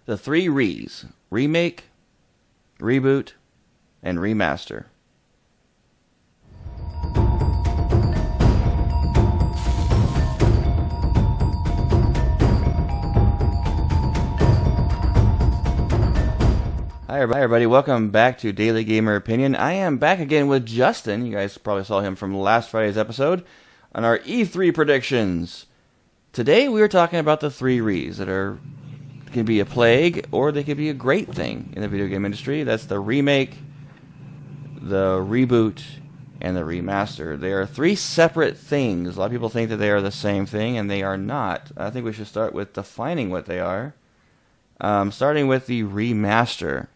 The three Re's: remake, reboot, and remaster. Hi everybody, welcome back to Daily Gamer Opinion. I am back again with Justin. You guys probably saw him from last Friday's episode on our E3 predictions. Today we are talking about the three Re's that can be a plague or they could be a great thing in the video game industry. That's the remake, the reboot, and the remaster. They are three separate things. A lot of people think that they are the same thing, and they are not. I think we should start with defining what they are. Starting with the remaster.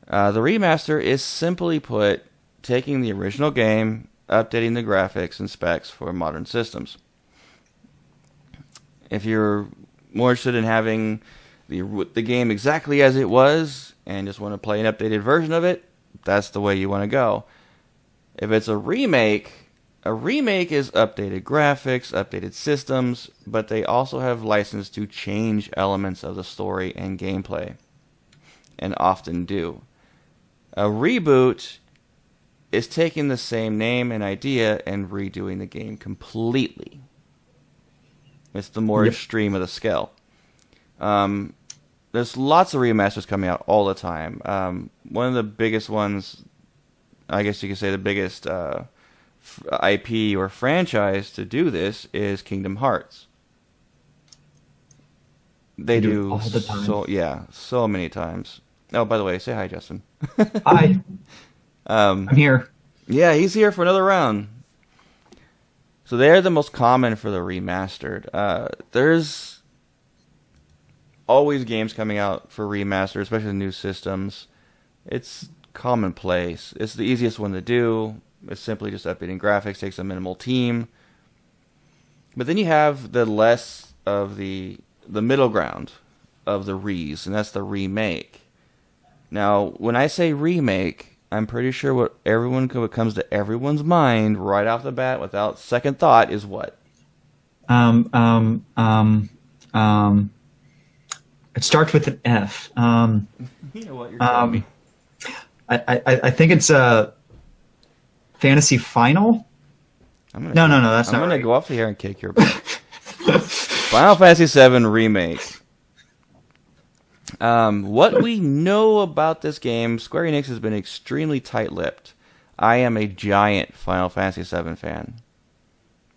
The remaster is simply put taking the original game, updating the graphics and specs for modern systems. If you're more interested in having the game exactly as it was and just want to play an updated version of it, that's the way you want to go. If it's a remake is updated graphics, updated systems, but they also have license to change elements of the story and gameplay, and often do. A reboot is taking the same name and idea and redoing the game completely. It's the more extreme of the scale. There's lots of remasters coming out all the time. One of the biggest ones, I guess you could say the biggest IP or franchise to do this is Kingdom Hearts. They do all the time. So many times. Oh, by the way, say hi, Justin. Hi. I'm here. Yeah, he's here for another round. So they're the most common for the remastered. There's always games coming out for remaster, especially the new systems. It's commonplace. It's the easiest one to do. It's simply just updating graphics, takes a minimal team. But then you have the less of the middle ground of the Re's, and that's the remake. Now, when I say remake, I'm pretty sure what comes to everyone's mind right off the bat without second thought is what? It starts with an F. You know what you're telling me. I think it's a Fantasy Final. No, that's not. I'm gonna right. go off the air and kick your butt. Final Fantasy VII Remake. What we know about this game, Square Enix has been extremely tight-lipped. I am a giant Final Fantasy VII fan.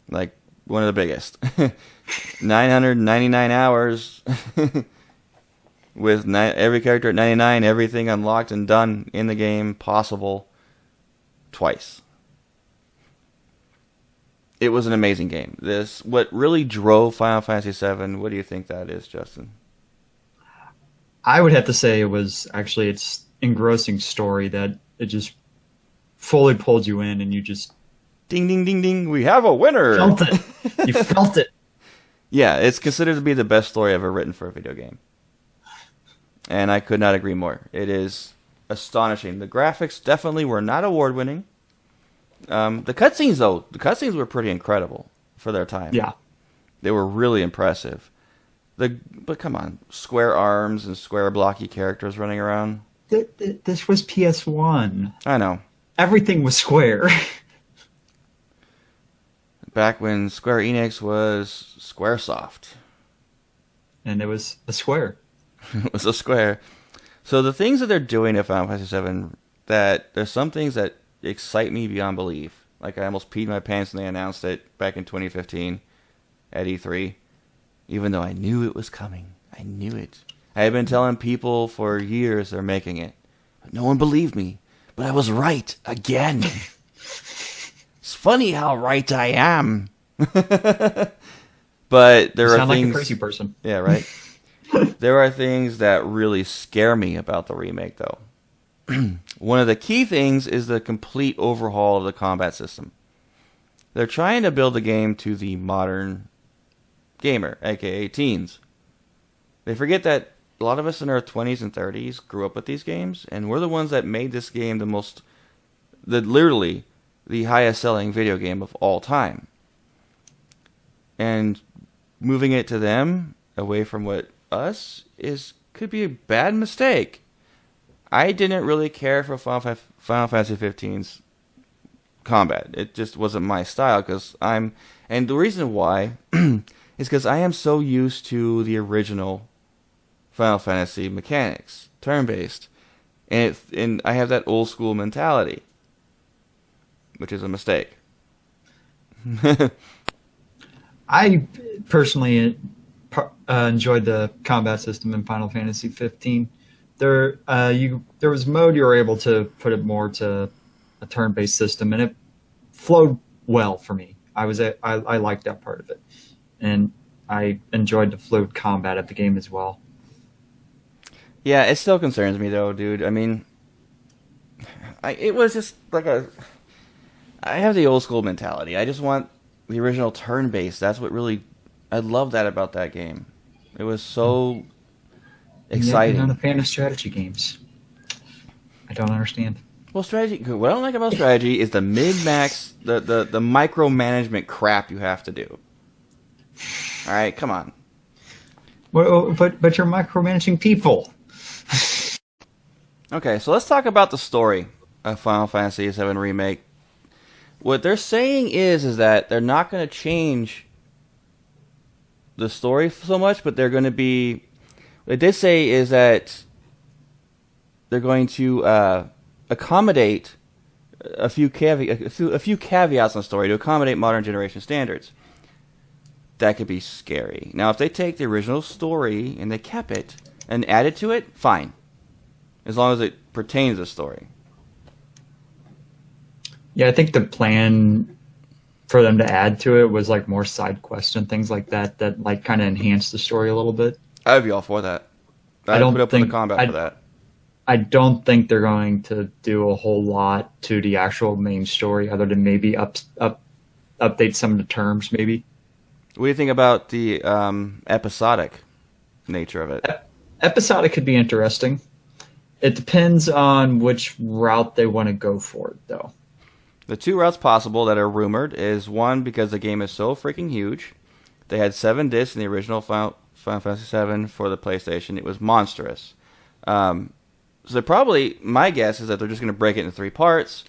Like, one of the biggest. 999 hours with every character at 99, everything unlocked and done in the game possible twice. It was an amazing game. What really drove Final Fantasy VII, what do you think that is, Justin? I would have to say it was actually its engrossing story that it just fully pulled you in, and you just ding, ding, ding, ding. We have a winner. Felt it. You felt it. Yeah, it's considered to be the best story ever written for a video game, and I could not agree more. It is astonishing. The graphics definitely were not award-winning. The cutscenes, though, were pretty incredible for their time. Yeah, they were really impressive. But come on, square arms and square blocky characters running around. This was PS1. I know. Everything was square. Back when Square Enix was Squaresoft. And it was a square. It was a square. So the things that they're doing at Final Fantasy VII, there's some things that excite me beyond belief. Like I almost peed my pants when they announced it back in 2015 at E3. Even though I knew it was coming. I knew it. I had been telling people for years they're making it. But no one believed me. But I was right. Again. It's funny how right I am. But there are things... sound like a crazy person. Yeah, right? There are things that really scare me about the remake, though. One of the key things is the complete overhaul of the combat system. They're trying to build the game to the modern gamer, aka teens. They forget that a lot of us in our 20s and 30s grew up with these games, and we're the ones that made this game literally the highest selling video game of all time. And moving it to them, away from what could be a bad mistake. I didn't really care for Final Fantasy 15's combat. It just wasn't my style and the reason why is because I am so used to the original Final Fantasy mechanics, turn-based, and I have that old school mentality, which is a mistake. I personally enjoyed the combat system in Final Fantasy 15. There was mode you were able to put it more to a turn-based system, and it flowed well for me. I liked that part of it, and I enjoyed the fluid combat of the game as well. Yeah, it still concerns me though, dude. I mean, it was just like I have the old school mentality. I just want the original turn-based. That's what really I love that about that game. It was so exciting. You're not a fan of strategy games. I don't understand. Well, strategy. What I don't like about strategy is the min-max, the micromanagement crap you have to do. All right, come on. Well, but you're micromanaging people. Okay, so let's talk about the story of Final Fantasy VII Remake. What they're saying is that they're not going to change the story so much, but they're going to be. What they did say is that they're going to accommodate a few caveats in the story to accommodate modern generation standards. That could be scary. Now, if they take the original story and they kept it and added to it, fine, as long as it pertains to the story. Yeah, I think the plan for them to add to it was like more side quests and things like that like kind of enhanced the story a little bit. I'd be all for that. I don't put up think with the combat for that. I don't think they're going to do a whole lot to the actual main story, other than maybe update some of the terms, maybe. What do you think about the episodic nature of it? Episodic could be interesting. It depends on which route they want to go for it, though. The two routes possible that are rumored is one, because the game is so freaking huge. They had 7 discs in the original Final Fantasy VII for the PlayStation. It was monstrous. So they're probably, my guess is that they're just going to break it into 3 parts,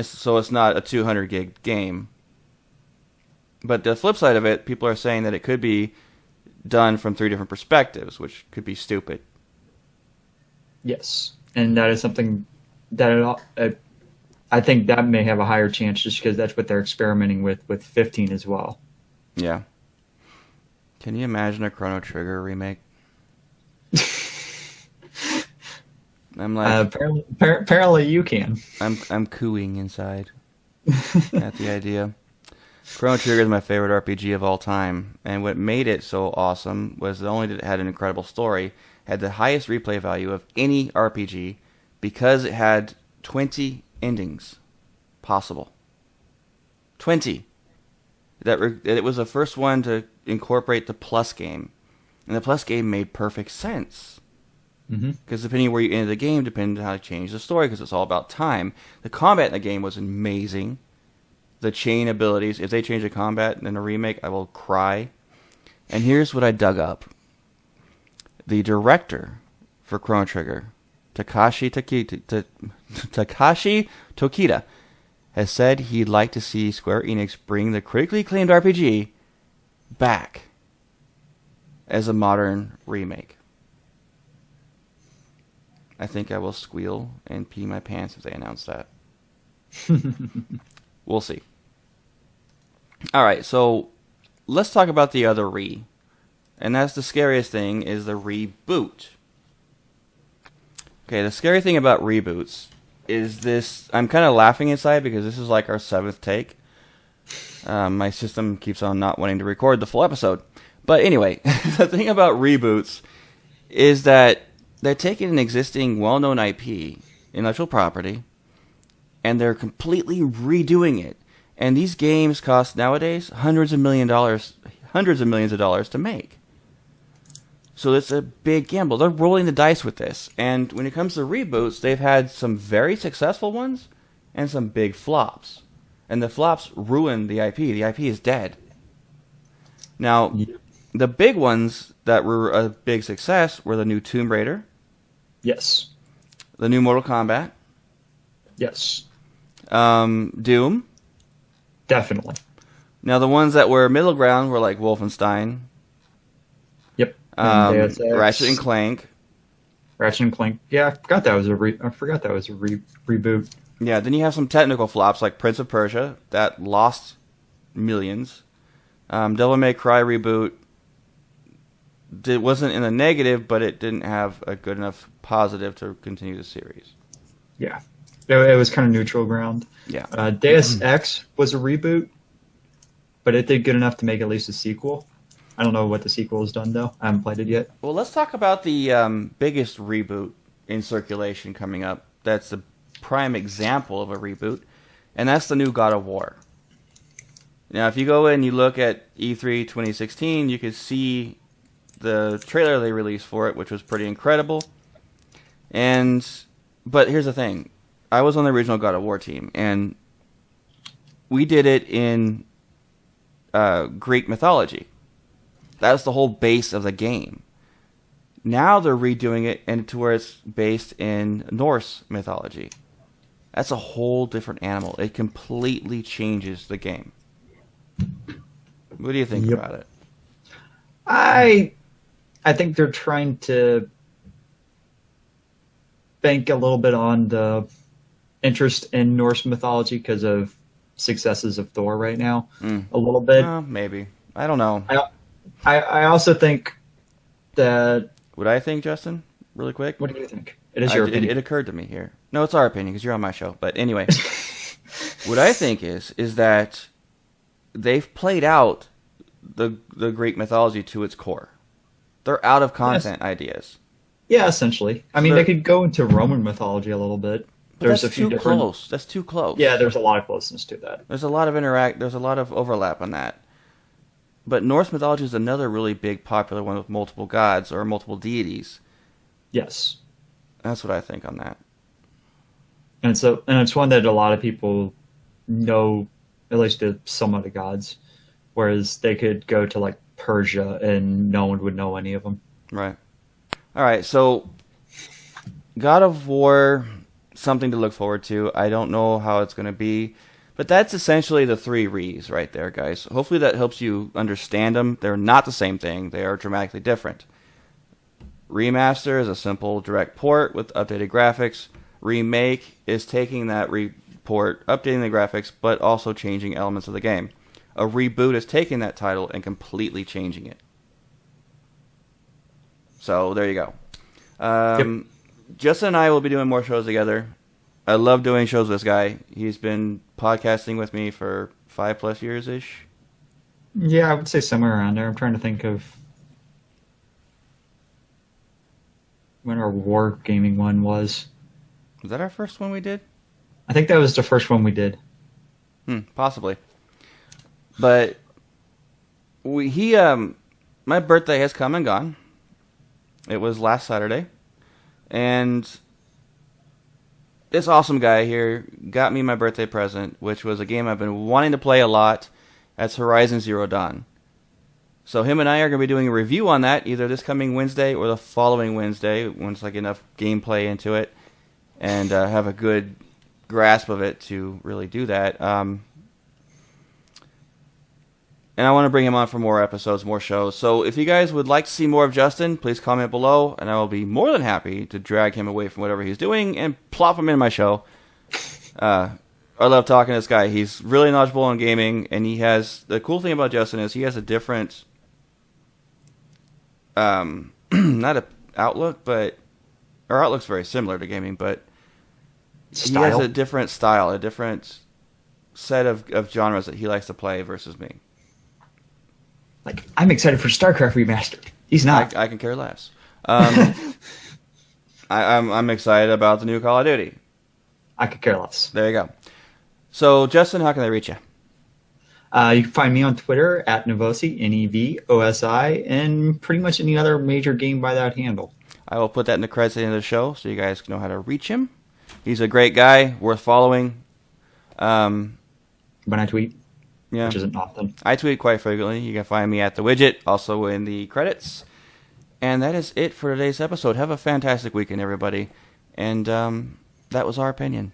so it's not a 200 gig game. But the flip side of it, people are saying that it could be done from 3 different perspectives, which could be stupid. Yes, and that is something that I think that may have a higher chance, just because that's what they're experimenting with 15 as well. Yeah. Can you imagine a Chrono Trigger remake? I'm like, apparently you can. I'm cooing inside at the idea. Chrono Trigger is my favorite RPG of all time, and what made it so awesome was not only that it had an incredible story, had the highest replay value of any RPG, because it had 20 endings possible. 20. It was the first one to incorporate the Plus game, and the Plus game made perfect sense. Because depending where you ended the game, depended on how to change the story, because it's all about time. The combat in the game was amazing. The chain abilities, if they change the combat in a remake, I will cry. And here's what I dug up. The director for Chrono Trigger, Takashi Tokita, has said he'd like to see Square Enix bring the critically acclaimed RPG back as a modern remake. I think I will squeal and pee my pants if they announce that. We'll see. Alright, so let's talk about the other re. And that's the scariest thing, is the reboot. Okay, the scary thing about reboots is this. I'm kind of laughing inside because this is like our 7th take. My system keeps on not wanting to record the full episode. But anyway, the thing about reboots is that they're taking an existing well-known IP, intellectual property, and they're completely redoing it. And these games cost nowadays hundreds of millions of dollars to make. So it's a big gamble. They're rolling the dice with this. And when it comes to reboots, they've had some very successful ones and some big flops. And the flops ruin the IP. The IP is dead. Now, The big ones that were a big success were the new Tomb Raider, Yes. the new Mortal Kombat, Yes. Doom. Definitely. Now, the ones that were middle ground were like Wolfenstein, Yep. And Deus Ex, Ratchet and Clank. Ratchet and Clank. Yeah, I forgot that was a reboot. Yeah, then you have some technical flops like Prince of Persia that lost millions. Devil May Cry reboot. It wasn't in the negative, but it didn't have a good enough positive to continue the series. Yeah. It was kind of neutral ground. Yeah. Deus Ex was a reboot, but it did good enough to make at least a sequel. I don't know what the sequel has done, though. I haven't played it yet. Well, let's talk about the biggest reboot in circulation coming up. That's the prime example of a reboot, and that's the new God of War. Now, if you go in and you look at E3 2016, you can see the trailer they released for it, which was pretty incredible. But here's the thing. I was on the original God of War team, and we did it in Greek mythology. That's the whole base of the game. Now they're redoing it and to where it's based in Norse mythology. That's a whole different animal. It completely changes the game. What do you think about it? I think they're trying to bank a little bit on the interest in Norse mythology because of successes of Thor right now. A little bit. Maybe. I don't know. I also think that... What I think, Justin? Really quick? What do you think? It is your opinion. It occurred to me here. No, it's our opinion because you're on my show. But anyway, what I think is that they've played out the Greek mythology to its core. They're out of content ideas. Yeah, essentially. I mean, they could go into Roman mythology a little bit. There's a few close. That's too close. Yeah, there's a lot of closeness to that. There's a lot of overlap on that. But Norse mythology is another really big, popular one with multiple gods or multiple deities. Yes. That's what I think on that. And it's one that a lot of people know, at least some of the gods, whereas they could go to like Persia and no one would know any of them. Right. All right. So, God of War, something to look forward to. I don't know how it's going to be. But that's essentially the three Re's right there, guys. Hopefully that helps you understand them. They're not the same thing. They are dramatically different. Remaster is a simple direct port with updated graphics. Remake is taking that port, updating the graphics, but also changing elements of the game. A reboot is taking that title and completely changing it. So there you go. Justin and I will be doing more shows together. I love doing shows with this guy. He's been podcasting with me for 5+ years-ish. Yeah, I would say somewhere around there. I'm trying to think of when our war gaming one was. Was that our first one we did? I think that was the first one we did. Possibly. But my birthday has come and gone. It was last Saturday. And this awesome guy here got me my birthday present, which was a game I've been wanting to play a lot. That's Horizon Zero Dawn. So him and I are going to be doing a review on that either this coming Wednesday or the following Wednesday once I get enough gameplay into it and have a good grasp of it to really do that. And I want to bring him on for more episodes, more shows. So if you guys would like to see more of Justin, please comment below, and I will be more than happy to drag him away from whatever he's doing and plop him in my show. I love talking to this guy. He's really knowledgeable on gaming, and he has... The cool thing about Justin is he has a different... not an outlook, but... Our outlook's very similar to gaming, but... Style? He has a different style, a different set of genres that he likes to play versus me. Like, I'm excited for StarCraft Remastered. He's not. I can care less. I'm excited about the new Call of Duty. I could care less. There you go. So, Justin, how can they reach you? You can find me on Twitter at Nevosi, Nevosi, and pretty much any other major game by that handle. I will put that in the credits at the end of the show so you guys know how to reach him. He's a great guy, worth following. When I tweet. Yeah. which isn't often. I tweet quite frequently. You can find me at the widget, also in the credits. And that is it for today's episode. Have a fantastic weekend, everybody. And that was our opinion.